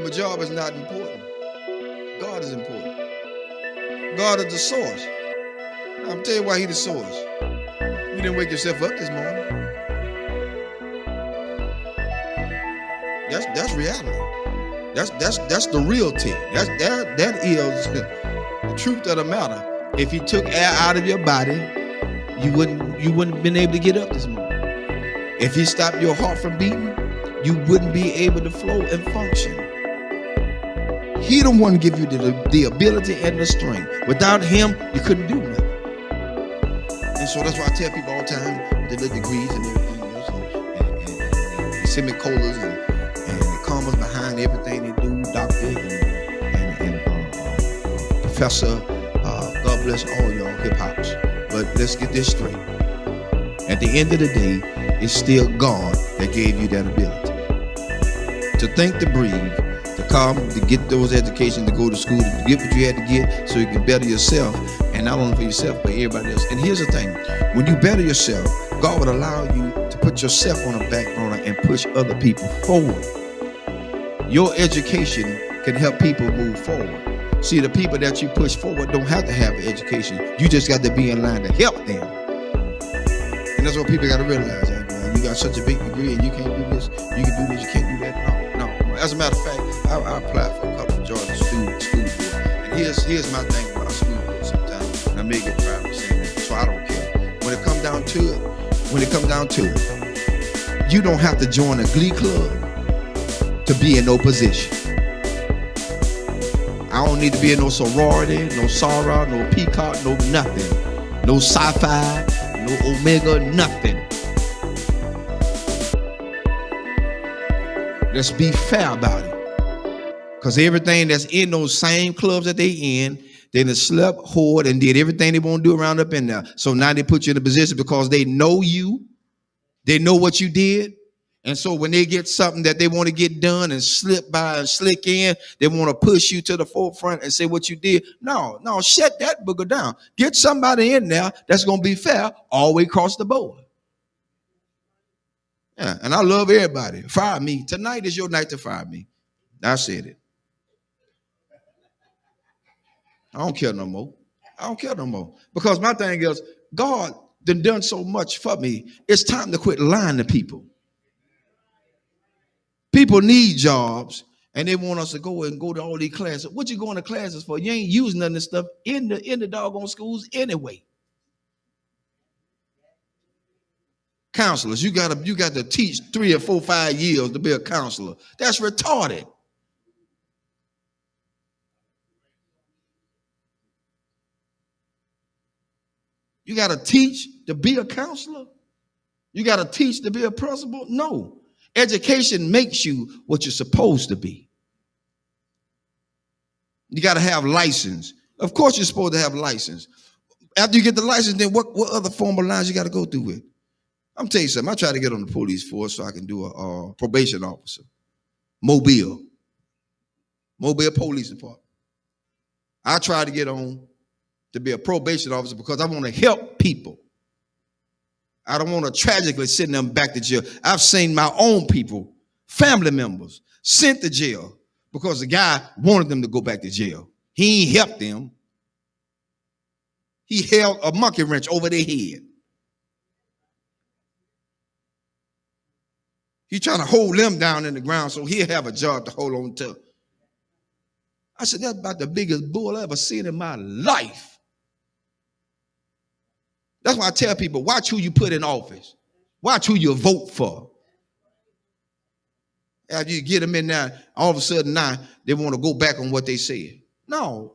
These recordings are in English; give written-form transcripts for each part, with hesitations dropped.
My job is not important. God is important. God is the source. Now, I'm telling you why He's the source. You didn't wake yourself up this morning. That's reality. That's the real thing. That is the truth of the matter. If He took air out of your body, you wouldn't have been able to get up this morning. If He stopped your heart from beating, you wouldn't be able to flow and function. He the one give you the ability and the strength. Without Him, you couldn't do nothing. And so that's why I tell people all the time with the little degrees and everything else, and semicolons and the commas behind everything they do, doctor and professor. God bless all y'all hip hops. But let's get this straight. At the end of the day, it's still God that gave you that ability to think, to breathe, to come, to get those educations, to go to school, to get what you had to get so you can better yourself, and not only for yourself, but everybody else. And here's the thing, when you better yourself, God would allow you to put yourself on a back burner and push other people forward. Your education can help people move forward. See, the people that you push forward don't have to have an education. You just got to be in line to help them. And that's what people got to realize. You got such a big degree and you can't do this, you can do this, you can't do that. No. As a matter of fact, I applied for a couple of Georgia school board. And here's my thing about school board sometimes. And I may get private saying that, so I don't care. When it comes down to it, you don't have to join a glee club to be in no position. I don't need to be in no sorority, no Sarah, no Peacock, no nothing. No sci-fi, no Omega, nothing. Let's be fair about it. Because everything that's in those same clubs that they in, they done slept, whored, and did everything they want to do around up in there. So now they put you in a position because they know you. They know what you did. And so when they get something that they want to get done and slip by and slick in, they want to push you to the forefront and say what you did. No, shut that booger down. Get somebody in there that's going to be fair all the way across the board. Yeah, and I love everybody. Fire me. Tonight is your night to fire me. I said it. I don't care no more. Because my thing is, God done so much for me. It's time to quit lying to people. People need jobs, and they want us to go to all these classes. What you going to classes for? You ain't using none of this stuff in the doggone schools anyway. Counselors, you got to teach 3 or 4, 5 years to be a counselor. That's retarded. You got to teach to be a counselor? You got to teach to be a principal? No. Education makes you what you're supposed to be. You got to have license. Of course you're supposed to have license. After you get the license, then what other formal lines you got to go through with? I'm telling you something. I try to get on the police force so I can do a probation officer. Mobile Police Department. I try to get on to be a probation officer because I want to help people. I don't want to tragically send them back to jail. I've seen my own people, family members, sent to jail because the guy wanted them to go back to jail. He ain't helped them. He held a monkey wrench over their head. He's trying to hold them down in the ground so he'll have a job to hold on to. I said, that's about the biggest bull I ever seen in my life. That's why I tell people, watch who you put in office. Watch who you vote for. After you get them in there, all of a sudden now they want to go back on what they said. No,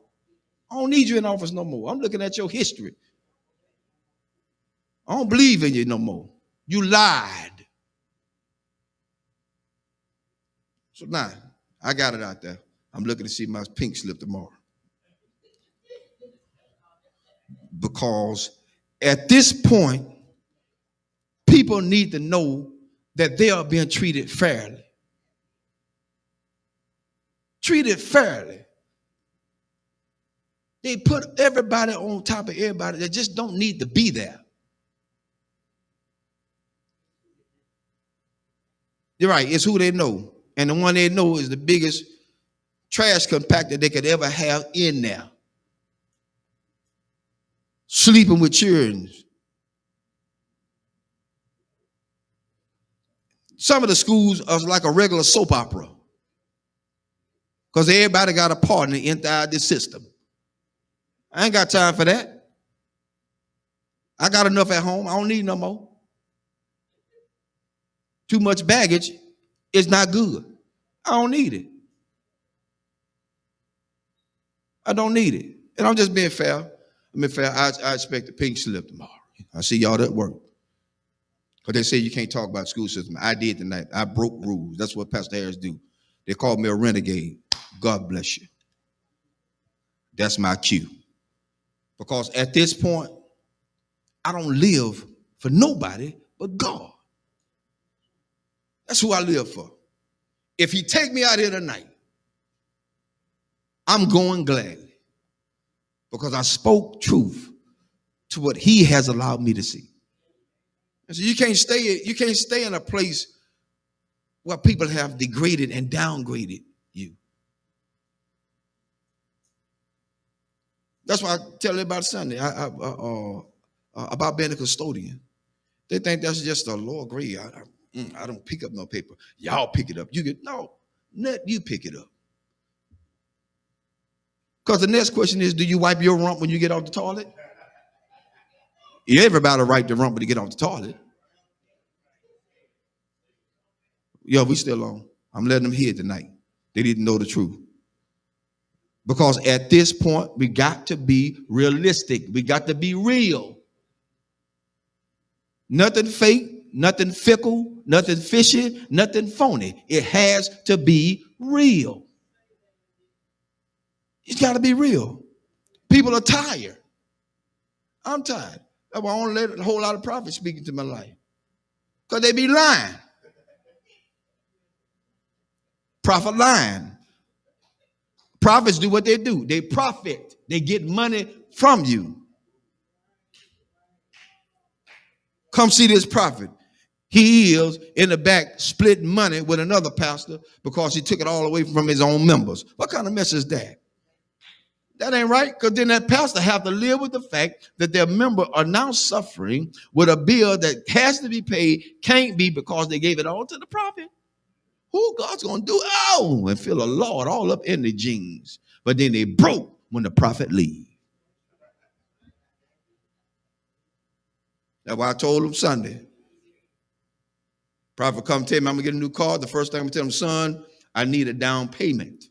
I don't need you in office no more. I'm looking at your history. I don't believe in you no more. You lied. So now, I got it out there. I'm looking to see my pink slip tomorrow. Because at this point, people need to know that they are being treated fairly. Treated fairly. They put everybody on top of everybody that just don't need to be there. You're right, it's who they know. And the one they know is the biggest trash compactor they could ever have in there. Sleeping with children. Some of the schools are like a regular soap opera because everybody got a partner inside this system. I ain't got time for that. I got enough at home. I don't need no more. Too much baggage is not good. I don't need it. I don't need it. And I'm just being fair. I expect a pink slip tomorrow. I see y'all at work. Because they say you can't talk about school system. I did tonight. I broke rules. That's what Pastor Harris do. They called me a renegade. God bless you. That's my cue. Because at this point, I don't live for nobody but God. That's who I live for. If he take me out here tonight, I'm going gladly. Because I spoke truth to what he has allowed me to see. And so you can't stay in a place where people have degraded and downgraded you. That's why I tell everybody Sunday about being a custodian. They think that's just a lower grade. I don't pick up no paper. Y'all pick it up. Let you pick it up. Because the next question is, do you wipe your rump when you get off the toilet? Everybody wipe the rump when you get off the toilet. Yo, we still on. I'm letting them hear tonight. They didn't know the truth. Because at this point, we got to be realistic. We got to be real. Nothing fake, nothing fickle, nothing fishy, nothing phony. It has to be real. It's got to be real. People are tired. I'm tired. That's why I don't let a whole lot of prophets speak into my life. Because they be lying. Prophet lying. Prophets do what they do. They profit. They get money from you. Come see this prophet. He is in the back splitting money with another pastor because he took it all away from his own members. What kind of mess is that? That ain't right, because then that pastor have to live with the fact that their members are now suffering with a bill that has to be paid, can't be because they gave it all to the prophet. Who God's going to do? Oh, and feel a Lord all up in the jeans. But then they broke when the prophet leave. That's why I told him Sunday. Prophet come tell me I'm going to get a new car. The first thing I'm going to tell him, son, I need a down payment.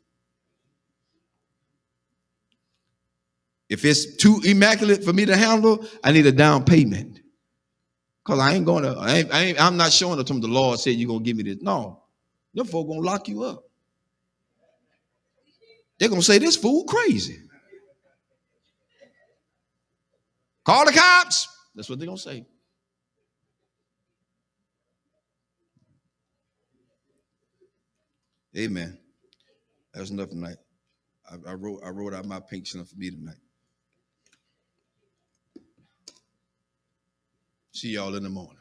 If it's too immaculate for me to handle, I need a down payment. Because I ain't going to, I'm not showing it to him. The Lord said you're going to give me this. No. Them folk going to lock you up. They're going to say, this fool crazy. Call the cops. That's what they're going to say. Amen. That's enough tonight. I wrote out my pink slip for me tonight. See y'all in the morning.